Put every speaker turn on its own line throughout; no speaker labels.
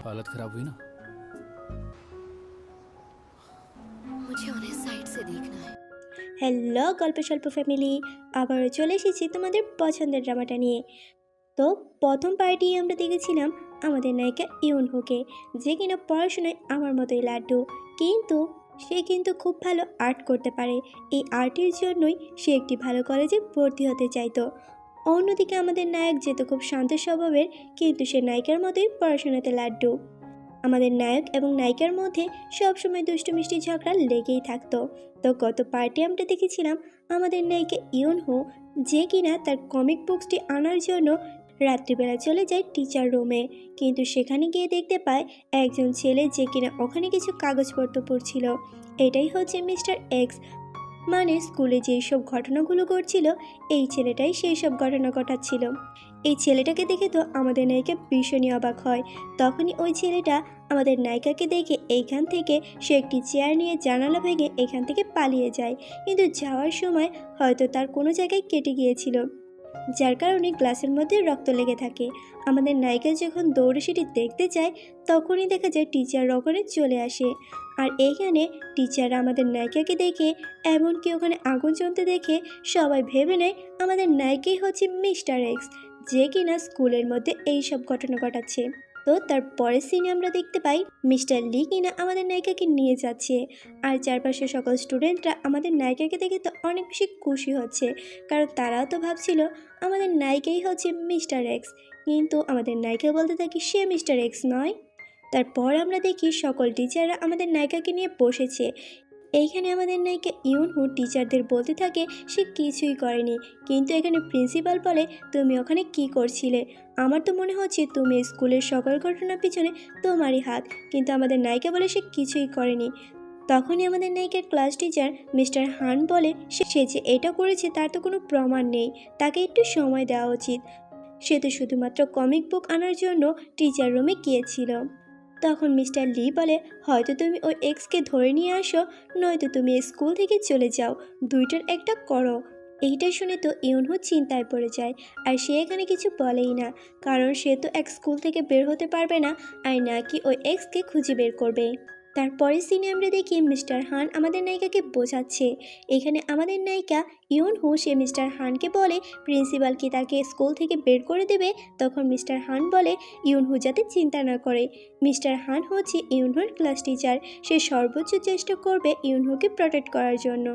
हालत खराब हुई ना।
मुझे उन्हें साइड से देखना है।
হ্যালো গল্প স্বল্প ফ্যামিলি, আবারও চলে এসেছি তোমাদের পছন্দের ড্রামাটা নিয়ে। তো প্রথম পার্টি আমরা দেখেছিলাম আমাদের নায়িকা ইউনহুকে, যে কিনা পড়াশোনায় আমার মতোই লাড্ডু, কিন্তু সে কিন্তু খুব ভালো আর্ট করতে পারে। এই আর্টের জন্যই সে একটি ভালো কলেজে ভর্তি হতে চাইতো। অন্যদিকে আমাদের নায়ক যেহেতু খুব শান্ত স্বভাবের, কিন্তু সে নায়িকার মতোই পড়াশোনাতে লাড্ডু। আমাদের নায়ক এবং নায়িকার মধ্যে সবসময় দুষ্টু মিষ্টি ঝগড়া লেগেই থাকতো। তো গত পার্টি আমরা দেখেছিলাম আমাদের নায়িকা ইউনহো, যে কিনা তার কমিক বুকসটি আনার জন্য রাত্রিবেলা চলে যায় টিচার রুমে, কিন্তু সেখানে গিয়ে দেখতে পায় একজন ছেলে, যে কিনা ওখানে কিছু কাগজপত্র পড়ছিল। এটাই হচ্ছে মিস্টার এক্স, মানে স্কুলে যেই সব ঘটনাগুলো ঘটছিল এই ছেলেটাই সেই সব ঘটনা ঘটাচ্ছিল। এই ছেলেটাকে দেখে তো আমাদের নায়িকা ভীষণই অবাক হয়। তখনই ওই ছেলেটা আমাদের নায়িকাকে দেখে এইখান থেকে সে একটি চেয়ার নিয়ে জানালা ভেঙে এখান থেকে পালিয়ে যায়, কিন্তু যাওয়ার সময় হয়তো তার কোনো জায়গায় কেটে গিয়েছিল, যার কারণে গ্লাসের মধ্যে রক্ত লেগে থাকে। আমাদের নায়িকা যখন দৌড়ে সেটি দেখতে যায়, তখনই দেখা যায় টিচার ওখানে চলে আসে। আর এইখানে টিচার আমাদের নায়িকাকে দেখে, এমনকি ওখানে আগুন জ্বলতে দেখে সবাই ভেবে নেয় আমাদের নায়িকাই হচ্ছে মিস্টার এক্স, যে কিনা স্কুলের মধ্যে এই সব ঘটনা ঘটাচ্ছে। তো তার পরের সিনে আমরা দেখতে পাই মিস্টার লি কিনা আমাদের নায়িকাকে নিয়ে যাচ্ছে, আর চারপাশে সকল স্টুডেন্টরা আমাদের নায়িকাকে দেখে তো অনেক বেশি খুশি হচ্ছে, কারণ তারাও তো ভাবছিল আমাদের নায়িকাই হচ্ছে মিস্টার এক্স, কিন্তু আমাদের নায়িকা বলতে থাকি সে মিস্টার এক্স নয়। তারপর আমরা দেখি সকল টিচাররা আমাদের নায়িকাকে নিয়ে বসেছে। এইখানে আমাদের নায়িকা ইউনহু টিচারদের বলতে থাকে সে কিছুই করেনি, কিন্তু এখানে প্রিন্সিপাল বলে তুমি ওখানে কি করছিলে, আমার তো মনে হচ্ছে তুমি স্কুলের সকল ঘটনার পিছনে তোমারই হাত, কিন্তু আমাদের নায়িকা বলে সে কিছুই করেনি। তখনই আমাদের নায়িকার ক্লাস টিচার মিস্টার হান বলে সে যে এটা করেছে তার তো কোনো প্রমাণ নেই, তাকে একটু সময় দেওয়া উচিত, সে তো শুধুমাত্র কমিক বুক আনার জন্য টিচার রুমে গিয়েছিল। তখন মিস্টার লি বলে হয়তো তুমি ওই এক্সকে ধরে নিয়ে আসো, নয়তো তুমি স্কুল থেকে চলে যাও, দুইটার একটা করো। এইটা শুনে তো ইউনহু চিন্তায় পড়ে যায়, আর সে এখানে কিছু বলেই না, কারণ সে তো এক স্কুল থেকে বের হতে পারবে না, আর নাকি ওই এক্সকে খুঁজে বের করবে। তারপরের সিনে আমরা দেখি মিস্টার হান আমাদের নায়িকাকে বোঝাচ্ছে। এখানে আমাদের নায়িকা ইউনহু সে মিস্টার হানকে বলে প্রিন্সিপাল কি তাকে স্কুল থেকে বের করে দেবে। তখন মিস্টার হান বলে ইউনহু যাতে চিন্তা না করে, মিস্টার হান হচ্ছে ইউনহুর ক্লাস টিচার, সে সর্বোচ্চ চেষ্টা করবে ইউনহুকে প্রোটেক্ট করার জন্য।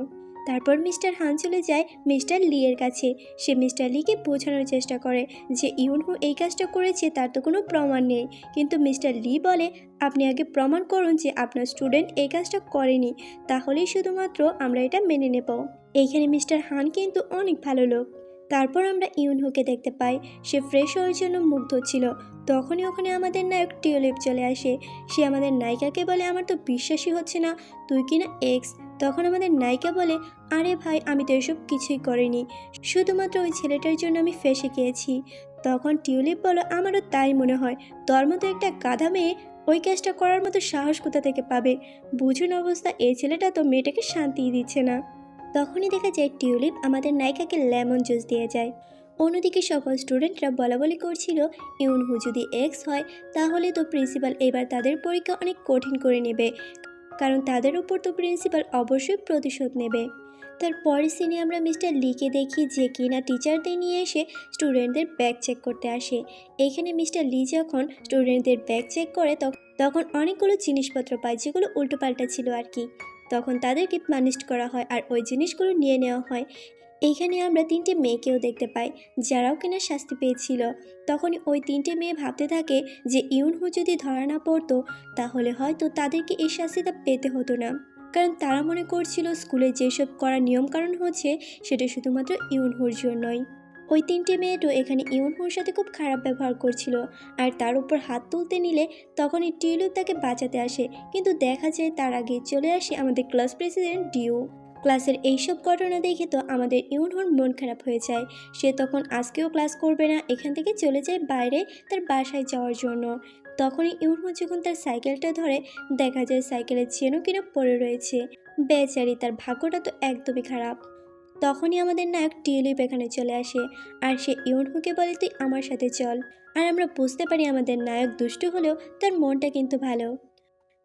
তারপর মিস্টার হান চলে যায় মিস্টার লি এর কাছে, সে মিস্টার লিকে বোঝানোর চেষ্টা করে যে ইউনহু এই কাজটা করেছে তার তো কোনো প্রমাণ নেই, কিন্তু মিস্টার লি বলে আপনি আগে প্রমাণ করুন যে আপনার স্টুডেন্ট এই কাজটা করেনি, তাহলেই শুধুমাত্র আমরা এটা মেনে নেব। এইখানে মিস্টার হান কিন্তু অনেক ভালো লোক। তারপর আমরা ইউনহুকে দেখতে পাই সে ফ্রেশ হওয়ার জন্য মুগ্ধ ছিল। তখনই ওখানে আমাদের নায়ক টিউলিপ চলে আসে, সে আমাদের নায়িকাকে বলে আমার তো বিশ্বাসই হচ্ছে না তুই কিনা এক্স। তখন আমাদের নায়িকা বলে আরে ভাই আমি তো এসব কিছুই করিনি, শুধুমাত্র ওই ছেলেটার জন্য আমি ফেঁসে গিয়েছি। তখন টিউলিপ বলো আমারও তাই মনে হয়, তোর মতো একটা গাধা মেয়ে ওই কাজটা করার মতো সাহস কোথা থেকে পাবে, বুঝুন অবস্থা এই ছেলেটা তো মেয়েটাকে শান্তিই দিচ্ছে না। তখনই দেখা যায় টিউলিপ আমাদের নায়িকাকে লেমন জুস দিয়ে যায়। অন্যদিকে সকল স্টুডেন্টরা বলাবলি করছিল ইউনহু যদি এক্স হয় তাহলে তো প্রিন্সিপাল এবার তাদের পরীক্ষা অনেক কঠিন করে নেবে, কারণ তাদের উপর তো প্রিন্সিপাল অবশ্যই প্রতিশোধ নেবে। তারপরের সিনে আমরা মিস্টার লিকে দেখি যে কিনা টিচারদের নিয়ে এসে স্টুডেন্টদের ব্যাগ চেক করতে আসে। এখানে মিস্টার লি যখন স্টুডেন্টদের ব্যাগ চেক করে তখন অনেকগুলো জিনিসপত্র পায় যেগুলো উল্টোপাল্টা ছিল আর কি। তখন তাদেরকে পানিশ করা হয় আর ওই জিনিসগুলো নিয়ে নেওয়া হয়। এইখানে আমরা তিনটে মেয়েকেও দেখতে পাই যারাও কিনা শাস্তি পেয়েছিল। তখনই ওই তিনটে মেয়ে ভাবতে থাকে যে ইউনহু যদি ধরা না পড়তো তাহলে হয়তো তাদেরকে এই শাস্তিটা পেতে হতো না, কারণ তারা মনে করছিল স্কুলে যেসব করা নিয়মকানুন হচ্ছে সেটা শুধুমাত্র ইউনহুর জন্যই। ওই তিনটে মেয়েটাও এখানে ইউনহুর সাথে খুব খারাপ ব্যবহার করছিল, আর তার উপর হাত তুলতে নিলে তখনই টিউলিপ তাকে বাঁচাতে আসে, কিন্তু দেখা যায় তার আগে চলে আসে আমাদের ক্লাস প্রেসিডেন্ট ডিউ। ক্লাসের এইসব ঘটনা দেখে তো আমাদের ইউনহুর মন খারাপ হয়ে যায়, সে তখন আজকেও ক্লাস করবে না, এখান থেকে চলে যায় বাইরে তার বাসায় যাওয়ার জন্য। তখনই ইউনহু যখন তার সাইকেলটা ধরে দেখা যায় সাইকেলের চেনও কিনা পড়ে রয়েছে, বেচারি তার ভাগ্যটা তো একদমই খারাপ। তখনই আমাদের নায়ক টিউলিপ এখানে চলে আসে আর সে ইউনহুকে বলে তুই আমার সাথে চল। আর আমরা বুঝতে পারি আমাদের নায়ক দুষ্টু হলেও তার মনটা কিন্তু ভালো।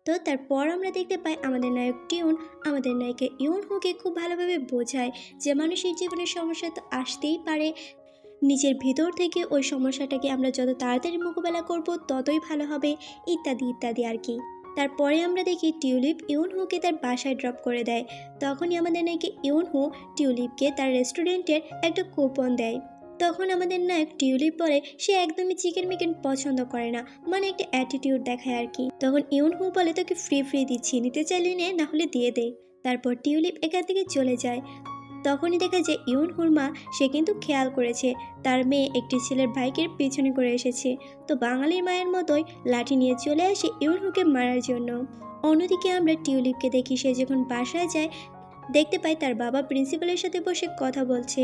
তো তারপর আমরা দেখতে পাই আমাদের নায়ক টিউন আমাদের নায়িকা ইউনহুকে খুব ভালোভাবে বোঝায় যে মানুষের জীবনের সমস্যা তো আসতেই পারে, নিজের ভিতর থেকে ওই সমস্যাটাকে আমরা যত তাড়াতাড়ি মোকাবেলা করব ততই ভালো হবে, ইত্যাদি ইত্যাদি আর কি। তারপরে আমরা দেখি টিউলিপ ইউনহুকে তার বাসায় ড্রপ করে দেয়। তখনই আমাদের নায়িকা ইউনহু টিউলিপকে তার রেস্টুরেন্টের একটা কুপন দেয়। তখন আমাদের নায়ক টিউলিপ বলে সে একদমই চিকেন মিকেন পছন্দ করে না, মানে একটা অ্যাটিটিউড দেখায় আর কি। তখন ইউনহু বলে তোকে ফ্রি ফ্রি দিচ্ছি, নিতে চাইলে নে, না হলে দিয়ে দে। তারপর টিউলিপ এখান থেকে চলে যায়। তখনই দেখা যায় ইউনহুর মা সে কিন্তু খেয়াল করেছে তার মেয়ে একটি ছেলের বাইকের পেছনে করে এসেছে। তো বাঙালির মায়ের মতোই লাঠি নিয়ে চলে আসে ইউনহুকে মারার জন্য। অন্যদিকে আমরা টিউলিপকে দেখি সে যখন বাসায় যায় দেখতে পাই তার বাবা প্রিন্সিপালের সাথে বসে কথা বলছে।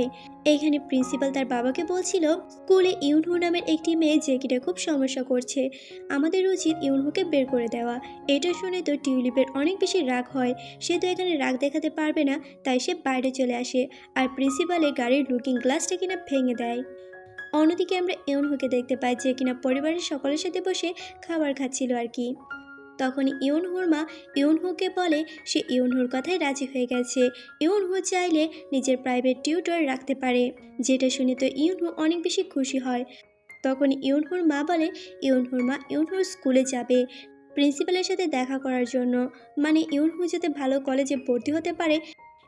এইখানে প্রিন্সিপাল তার বাবাকে বলছিল স্কুলে ইউনহু নামের একটি মেয়ে যে কিনা খুব সমস্যা করছে, আমাদের উচিত ইউনহুকে বের করে দেওয়া। এটা শুনে তো টিউলিপের অনেক বেশি রাগ হয়, সে তো এখানে রাগ দেখাতে পারবে না, তাই সে বাইরে চলে আসে আর প্রিন্সিপালের গাড়ির লুকিং গ্লাসটা কিনা ভেঙে দেয়। অন্যদিকে আমরা ইউনহুকে দেখতে পাই যে কিনা পরিবারের সকলের সাথে বসে খাবার খাচ্ছিল আর কি। তখন ইউনহুর মা ইউনহুকে বলে সে ইউনহুর কথায় রাজি হয়ে গেছে, ইউনহু চাইলে নিজের প্রাইভেট টিউটর রাখতে পারে। যেটা শুনে তো ইউনহু অনেক বেশি খুশি হয়। তখন ইউনহুর মা বলে ইউনহুর মা ইউনহুর স্কুলে যাবে প্রিন্সিপালের সাথে দেখা করার জন্য, মানে ইউনহু যাতে ভালো কলেজে ভর্তি হতে পারে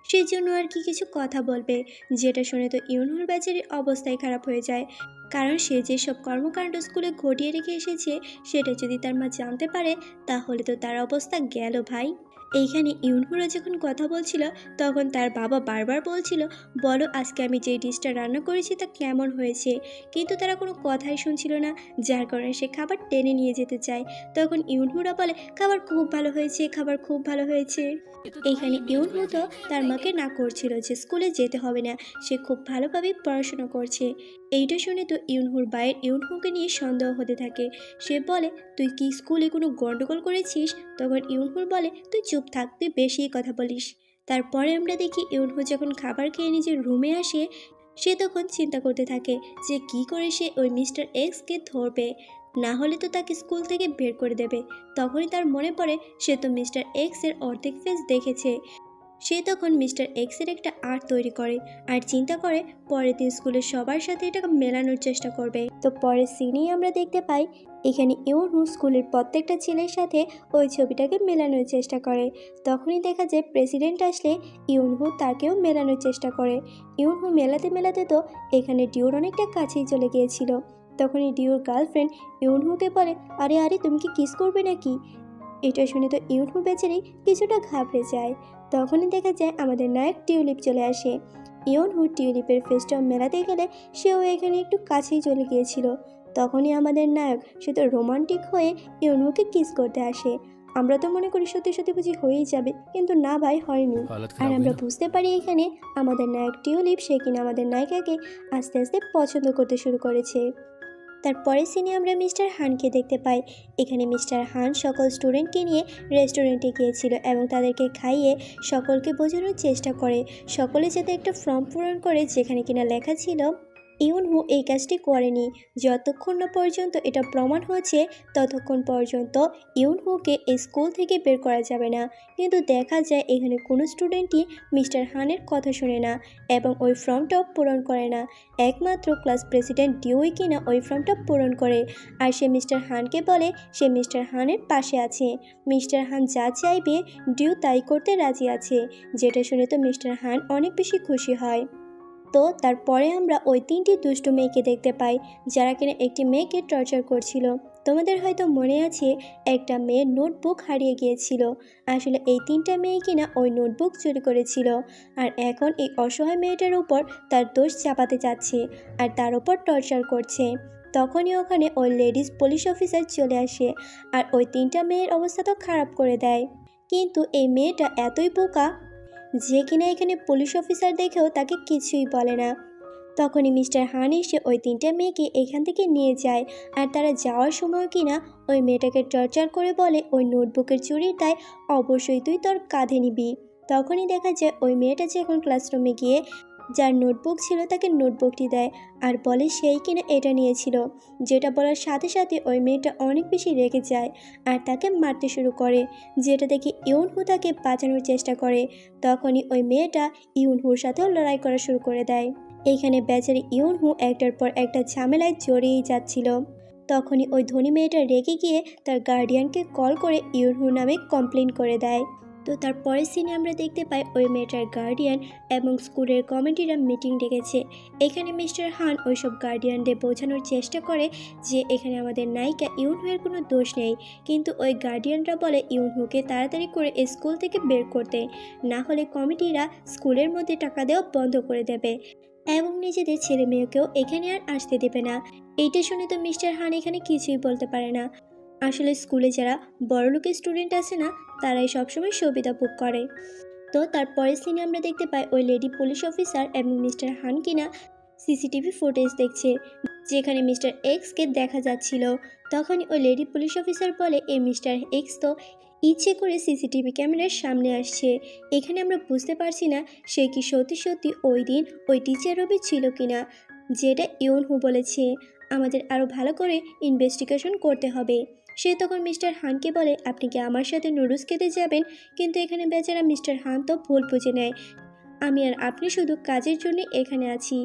সেই জন্য আর কি কিছু কথা বলবে। যেটা শুনে তো ইউনহুর বেচারির অবস্থাই খারাপ হয়ে যায়, কারণ সে যেসব কর্মকাণ্ড স্কুলে ঘটিয়ে রেখে এসেছে সেটা যদি তার মা জানতে পারে তাহলে তো তার অবস্থা গেল ভাই। এইখানে ইউনহুরা যখন কথা বলছিল তখন তার বাবা বারবার বলছিল বলো আজকে আমি যে ডিশটা রান্না করেছি তা কেমন হয়েছে, কিন্তু তারা কোনো কথাই শুনছিল না, যার কারণে সে খাবার টেনে নিয়ে যেতে চায়। তখন ইউনহুরা বলে খাবার খুব ভালো হয়েছে, খাবার খুব ভালো হয়েছে। এইখানে ইউনহু তো তার মাকে না করছিল যে স্কুলে যেতে হবে না, সে খুব ভালোভাবে পড়াশোনা করছে। এইটা শুনে তো ইউনহুর বাইর ইউনহুকে নিয়ে সন্দেহ হতে থাকে। সে বলে তুই কি স্কুলে কোনো গন্ডগোল করেছিস? তখন ইউনহুর বলে তুই চুপ থাক, তুই বেশি কথা বলিস। তারপরে আমরা দেখি ইউনহু যখন খাবার খেয়ে নিজের রুমে আসে সে তখন চিন্তা করতে থাকে যে কি করে সে ওই মিস্টার এক্সকে ধরবে, না হলে তো তাকে স্কুল থেকে বের করে দেবে। তখনই তার মনে পড়ে সে তো মিস্টার এক্সের অর্ধেক ফেস দেখেছে। সে তখন মিস্টার এক্সের একটা আর্ট তৈরি করে আর চিন্তা করে পরের দিন স্কুলের সবার সাথে এটা মেলানোর চেষ্টা করবে। তো পরের সিনেই আমরা দেখতে পাই এখানে ইউনহু স্কুলের প্রত্যেকটা ছেলের সাথে ওই ছবিটাকে মেলানোর চেষ্টা করে। তখনই দেখা যায় প্রেসিডেন্ট আসলে ইউনহু তাকেও মেলানোর চেষ্টা করে। ইউনহু মেলাতে মেলাতে তো এখানে ডিউর অনেকটা কাছেই চলে গিয়েছিল। তখনই ডিউর গার্লফ্রেন্ড ইউনহুকে বলে আরে আরে তুমি কি কিস করবে নাকি? এটা শুনে তো ইউনহু বেচারি কিছুটা ঘাবড়ে যায়। তখনই দেখা যায় আমাদের নায়ক টিউলিপ চলে আসে। ইউনহু টিউলিপের ফেসটা মেলাতে গেলে সেও এখানে একটু কাছেই চলে গিয়েছিল। তখনই আমাদের নায়ক সে তো রোমান্টিক হয়ে ইউনহুকে কিস করতে আসে। আমরা তো মনে করি সত্যি সত্যি বুঝি হয়েই যাবে, কিন্তু না ভাই, হয়নি।
हालत
আর
खराब हुई
আমরা
ना।
বুঝতে পারি এখানে আমাদের নায়ক টিউলিপ সে কিনা আমাদের নায়িকাকে আস্তে আস্তে পছন্দ করতে শুরু করেছে। তারপরের সিনে আমরা মিস্টার হানকে দেখতে পাই। এখানে মিস্টার হান সকল স্টুডেন্টকে নিয়ে রেস্টুরেন্টে গিয়েছিল এবং তাদেরকে খাইয়ে সকলকে বোঝানোর চেষ্টা করে সকলে যাতে একটা ফর্ম পূরণ করে যেখানে কিনা লেখা ছিল ইউনহু এই কাজটি করেনি, যতক্ষণ না পর্যন্ত এটা প্রমাণ হচ্ছে ততক্ষণ পর্যন্ত ইউনহুকে এই স্কুল থেকে বের করা যাবে না। কিন্তু দেখা যায় এখানে কোনো স্টুডেন্টই মিস্টার হানের কথা শোনে না এবং ওই ফর্মটাও পূরণ করে না। একমাত্র ক্লাস প্রেসিডেন্ট ডিউই কিনা ওই ফর্মটা পূরণ করে আর সে মিস্টার হানকে বলে সে মিস্টার হানের পাশে আছে, মিস্টার হান যা চাইবে ডিউ তাই করতে রাজি আছে। যেটা শুনে তো মিস্টার হান অনেক বেশি খুশি হয়। তো তারপরে আমরা ওই তিনটি দুষ্টু মেয়েকে দেখতে পাই যারা কিনা একটি মেয়েকে টর্চার করছিল। তোমাদের হয়তো মনে আছে একটা মেয়ের নোটবুক হারিয়ে গিয়েছিল। আসলে এই তিনটা মেয়ে কিনা ওই নোটবুক চুরি করেছিল আর এখন এই অসহায় মেয়েটার উপর তার দোষ চাপাতে চাচ্ছে আর তার উপর টর্চার করছে। তখনই ওখানে ওই লেডিস পুলিশ অফিসার চলে আসে আর ওই তিনটা মেয়ের অবস্থা তো খারাপ করে দেয়। কিন্তু এই মেয়েটা এতই বোকা যে কিনা এখানে পুলিশ অফিসার দেখেও তাকে কিছুই বলে না। তখনই মিস্টার হান এসে ওই তিনটা মেয়েকে এখান থেকে নিয়ে যায় আর তারা যাওয়ার সময় কিনা ওই মেয়েটাকে টর্চার করে বলে ওই নোটবুকের চুরির দায় অবশ্যই তুই তোর কাঁধে নিবি। তখনই দেখা যায় ওই মেয়েটা যখন ক্লাসরুমে গিয়ে যার নোটবুক ছিল তাকে নোটবুকটি দেয় আর বলে সেই কিনা এটা নিয়েছিল। যেটা বলার সাথে সাথে ওই মেয়েটা অনেক বেশি রেগে যায় আর তাকে মারতে শুরু করে, যেটা দেখে ইউনহু তাকে বাঁচানোর চেষ্টা করে। তখনই ওই মেয়েটা ইউনহুর সাথেও লড়াই করা শুরু করে দেয়। এইখানে বেচারি ইউনহু একটার পর একটা ঝামেলায় জড়িয়েই যাচ্ছিল। তখনই ওই ধনী মেয়েটা রেগে গিয়ে তার গার্ডিয়ানকে কল করে ইউনহু নামে কমপ্লেন করে দেয়। তো তার পরের সিনে আমরা দেখতে পাই ওই মেয়েটার গার্ডিয়ান এবং স্কুলের কমিটিরা মিটিং ডেকেছে। এখানে মিস্টার হান ওইসব গার্ডিয়ানদের বোঝানোর চেষ্টা করে যে এখানে আমাদের নায়িকা ইউনহুয়ের কোনো দোষ নেই, কিন্তু ওই গার্ডিয়ানরা বলে ইউনহুকে তাড়াতাড়ি করে স্কুল থেকে বের করতে, না হলে কমিটিরা স্কুলের মধ্যে টাকা দেওয়া বন্ধ করে দেবে এবং নিজেদের ছেলে মেয়েকেও এখানে আর আসতে দেবে না। এইটা শুনে তো মিস্টার হান এখানে কিছুই বলতে পারে না। আসলে স্কুলে যারা বড়লোকের স্টুডেন্ট আছে না, তারাই সবসময় সুবিধা ভোগ করে। তো তারপরের সিনে আমরা দেখতে পাই ওই লেডি পুলিশ অফিসার এবং মিস্টার হান কিনা সিসিটিভি ফুটেজ দেখছে, যেখানে মিস্টার এক্সকে দেখা যাচ্ছিল। তখনই ওই লেডি পুলিশ অফিসার বলে এই মিস্টার এক্স তো ইচ্ছে করে সিসিটিভি ক্যামেরার সামনে আসছে। এখানে আমরা বুঝতে পারছি না সে কি সত্যি সত্যি ওই দিন ওই টিচার রবি ছিল কিনা, যেটা ইউনহু বলেছে। আমাদের আরও ভালো করে ইনভেস্টিগেশন করতে হবে। সে তখন মিস্টার হানকে বলে আপনি কি আমার সাথে নুডলস খেতে যাবেন, কিন্তু এখানে বেচারা মিস্টার হান তো ভুল বুঝে নেয়। আমি আর আপনি শুধু কাজের জন্য এখানে আছি,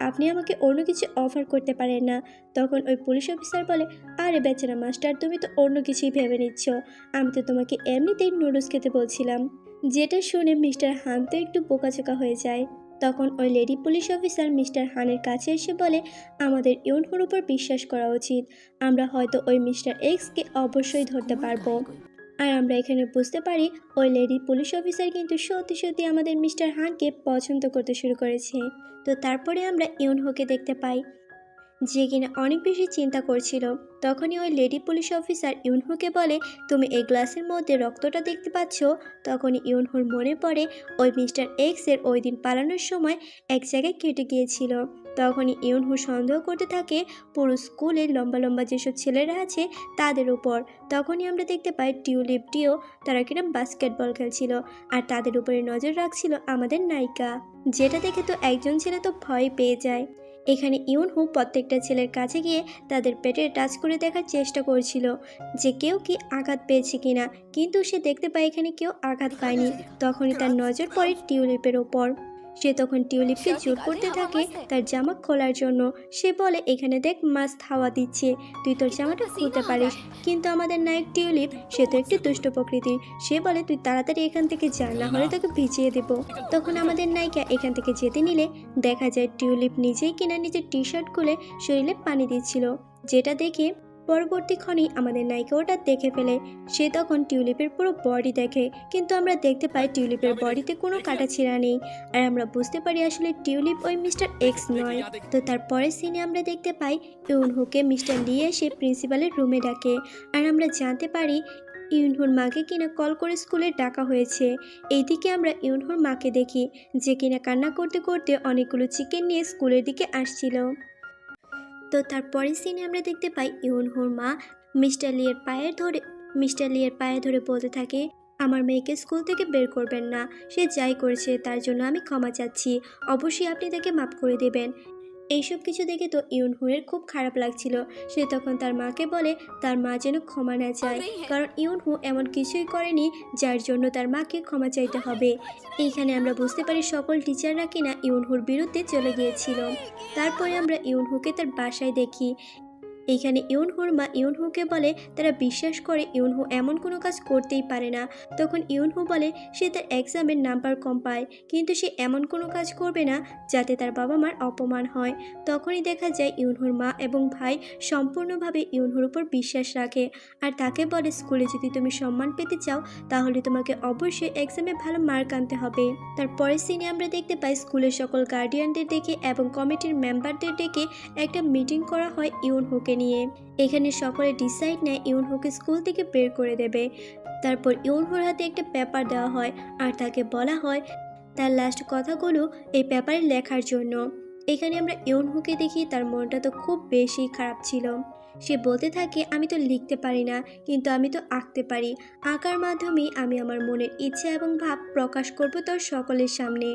আপনি আমাকে অন্য কিছু অফার করতে পারেন না। তখন ওই পুলিশ অফিসার বলে আরে বেচারা মাস্টার, তুমি তো অন্য কিছুই ভেবে নিচ্ছ, আমি তো তোমাকে এমনিতেই নুডলস খেতে বলছিলাম। যেটা শুনে মিস্টার হান তো একটু বোকাচোকা হয়ে যায়। তখন ওই লেডি পুলিশ অফিসার মিস্টার হানের কাছে এসে বলে আমাদের ইউনহুর উপর বিশ্বাস করা উচিত, আমরা হয়তো ওই মিস্টার এক্সকে অবশ্যই ধরতে পারবো। আর আমরা এখানে বুঝতে পারি ওই লেডি পুলিশ অফিসার কিন্তু সত্যি সত্যি আমাদের মিস্টার হানকে পছন্দ করতে শুরু করেছে। তো তারপরে আমরা ইউনহুকে দেখতে পাই যে কিনা অনেক বেশি চিন্তা করছিল। তখনই ওই লেডি পুলিশ অফিসার ইউনহুকে বলে তুমি এই গ্লাসের মধ্যে রক্তটা দেখতে পাচ্ছ। তখনই ইউনহুর মনে পড়ে ওই মিস্টার এক্সের ওই দিন পালানোর সময় এক জায়গায় কেটে গিয়েছিল। তখনই ইউনহু সন্দেহ করতে থাকে পুরো স্কুলের লম্বা লম্বা যেসব ছেলেরা আছে তাদের উপর। তখনই আমরা দেখতে পাই টিউলিপ ডিও তারা কিনা বাস্কেটবল খেলছিল আর তাদের উপরে নজর রাখছিল আমাদের নায়িকা, যেটা দেখে তো একজন ছেলে তো ভয় পেয়ে যায়। এখানে ইউনহু প্রত্যেকটা ছেলের কাছে গিয়ে তাদের পেটে টাচ করে দেখার চেষ্টা করছিল যে কেউ কি আঘাত পেয়েছে কিনা, কিন্তু সে দেখতে পায় এখানে কেউ আঘাত পায়নি। তখনই তার নজর পড়ে টিউলিপের ওপর। সে তখন টিউলিপকে জোর করতে থাকে তার জামা খোলার জন্য। সে বলে এখানে দেখ মাস্ত হাওয়া দিচ্ছে, তুই তোর জামাটা খুলতে পারিস। কিন্তু আমাদের নায়ক টিউলিপ সে তো একটু দুষ্ট প্রকৃতির, সে বলে তুই তাড়াতাড়ি এখান থেকে যা, না হলে তোকে ভিজিয়ে দেব। তখন আমাদের নায়িকা এখান থেকে যেতে নিলে দেখা যায় টিউলিপ নিজেই কিনা নিজের টি শার্ট খুলে শরীরে পানি দিচ্ছিল, যেটা দেখে পরবর্তী ক্ষণেই আমাদের নায়িকা ওটা দেখে ফেলে। সে তখন টিউলিপের পুরো বডি দেখে, কিন্তু আমরা দেখতে পাই টিউলিপের বডিতে কোনো কাটাছিঁড়া নেই। আর আমরা বুঝতে পারি আসলে টিউলিপ ওই মিস্টার এক্স নয়। তো তারপরের সিনে আমরা দেখতে পাই ইউনহুকে মিস্টার লি এসে প্রিন্সিপালের রুমে ডাকে। আর আমরা জানতে পারি ইউনহুর মাকে কিনা কল করে স্কুলে ডাকা হয়েছে। এইদিকে আমরা ইউনহুর মাকে দেখি যে কিনা কান্না করতে করতে অনেকগুলো চিকেন নিয়ে স্কুলের দিকে আসছিল। তো তারপরের সিনে আমরা দেখতে পাই ইউনহুর মা মিস্টার লিয়ের পায়ে ধরে বলতে থাকে আমার মেয়েকে স্কুল থেকে বের করবেন না, সে যাই করেছে তার জন্য আমি ক্ষমা চাচ্ছি, অবশ্যই আপনি তাকে মাফ করে দেবেন। এইসব কিছু দেখে তো ইউনহুয়ের খুব খারাপ লাগছিল। সে তখন তার মাকে বলে তার মা যেন ক্ষমা না চায়, কারণ ইউনহু এমন কিছুই করেনি যার জন্য তার মাকে ক্ষমা চাইতে হবে। এইখানে আমরা বুঝতে পারি সকল টিচাররা কিনা ইউনহুর বিরুদ্ধে চলে গিয়েছিল। তারপরে আমরা ইউনহুকে তার বাসায় দেখি। এইখানে ইউনহুর মা ইউনহুকে বলে তারা বিশ্বাস করে ইউনহু এমন কোনো কাজ করতেই পারে না। তখন ইউনহু বলে সে তার এক্সামের নাম্বার কম পায়, কিন্তু সে এমন কোনো কাজ করবে না যাতে তার বাবা মার অপমান হয়। তখনই দেখা যায় ইউনহুর মা এবং ভাই সম্পূর্ণভাবে ইউনহুর উপর বিশ্বাস রাখে আর তাকে বলে স্কুলে যদি তুমি সম্মান পেতে চাও তাহলে তোমাকে অবশ্যই এক্সামে ভালো মার্ক আনতে হবে। তারপরের সিনে আমরা দেখতে পাই স্কুলের সকল গার্ডিয়ানদের ডেকে এবং কমিটির মেম্বারদের ডেকে একটা মিটিং করা হয় ইউনহুকে নিয়ে। এখানে সকলে ডিসাইড নেয় ইউনহুকে স্কুল থেকে বের করে দেবে। তারপর ইউনহুর হাতে একটা পেপার দেওয়া হয় আর তাকে বলা হয় তার লাস্ট কথাগুলো এই পেপারে লেখার জন্য। এখানে আমরা ইউনহুকে দেখি তার মনটা তো খুব বেশি খারাপ ছিল। সে বলতে থাকে আমি তো লিখতে পারি না, কিন্তু আমি তো আঁকতে পারি, আঁকার মাধ্যমে আমি আমার মনের ইচ্ছা এবং ভাব প্রকাশ করব তোর সকলের সামনে।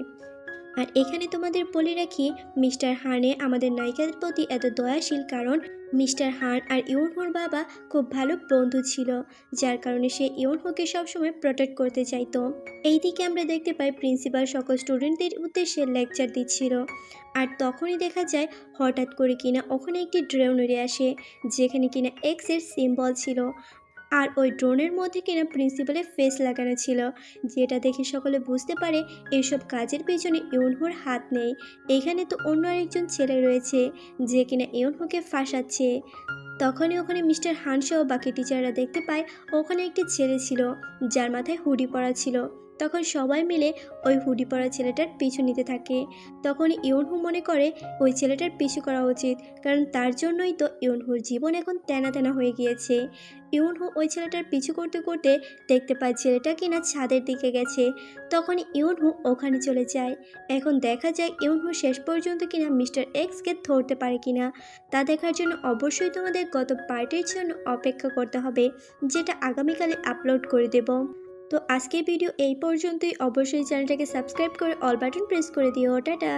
আর এখানে তোমাদের বলে রাখি, মিস্টার হানে আমাদের নায়িকাদের প্রতি এত দয়াশীল কারণ মিস্টার হান আর ইউনহোর বাবা খুব ভালো বন্ধু ছিল, যার কারণে সে ইউনহোকে সবসময় প্রোটেক্ট করতে চাইতো। এইদিকে আমরা দেখতে পাই প্রিন্সিপাল সকল স্টুডেন্টদের উদ্দেশ্যে লেকচার দিচ্ছিল। আর তখনই দেখা যায় হঠাৎ করে কিনা ওখানে একটি ড্রোন উড়ে আসে, যেখানে কিনা এক্সের সিম্বল ছিল। আর ওই ড্রোনের মধ্যে কিনা প্রিন্সিপালের ফেস লাগানো ছিল, যেটা দেখে সকলে বুঝতে পারে এইসব কাজের পেছনে ইউনহোর হাত নেই। এখানে তো অন্য আরেকজন ছেলে রয়েছে যে কিনা ইউনহোকে ফাঁসাচ্ছে। তখনই ওখানে মিস্টার হানসহ বাকি টিচাররা দেখতে পায় ওখানে একটি ছেলে ছিল যার মাথায় হুডি পরা ছিল। তখন সবাই মিলে ওই হুডি পরা ছেলেটার পিছু নিতে থাকে। তখনই ইউনহু মনে করে ওই ছেলেটার পিছু করা উচিত, কারণ তার জন্যই তো ইউনহুর জীবন এখন তেনা তেনা হয়ে গিয়েছে। ইউনহু ওই ছেলেটার পিছু করতে করতে দেখতে পায় ছেলেটা কিনা ছাদের দিকে গেছে। তখনই ইউনহু ওখানে চলে যায়। এখন দেখা যায় ইউনহু শেষ পর্যন্ত কিনা মিস্টার এক্সকে ধরতে পারে কিনা। তা দেখার জন্য অবশ্যই তোমাদের গত পার্টের জন্য অপেক্ষা করতে হবে, যেটা আগামীকালে আপলোড করে দেব। তো আজকের ভিডিও এই পর্যন্তই। অবশ্যই চ্যানেলটাকে সাবস্ক্রাইব করে অল বাটন প্রেস করে দিও। টাটা।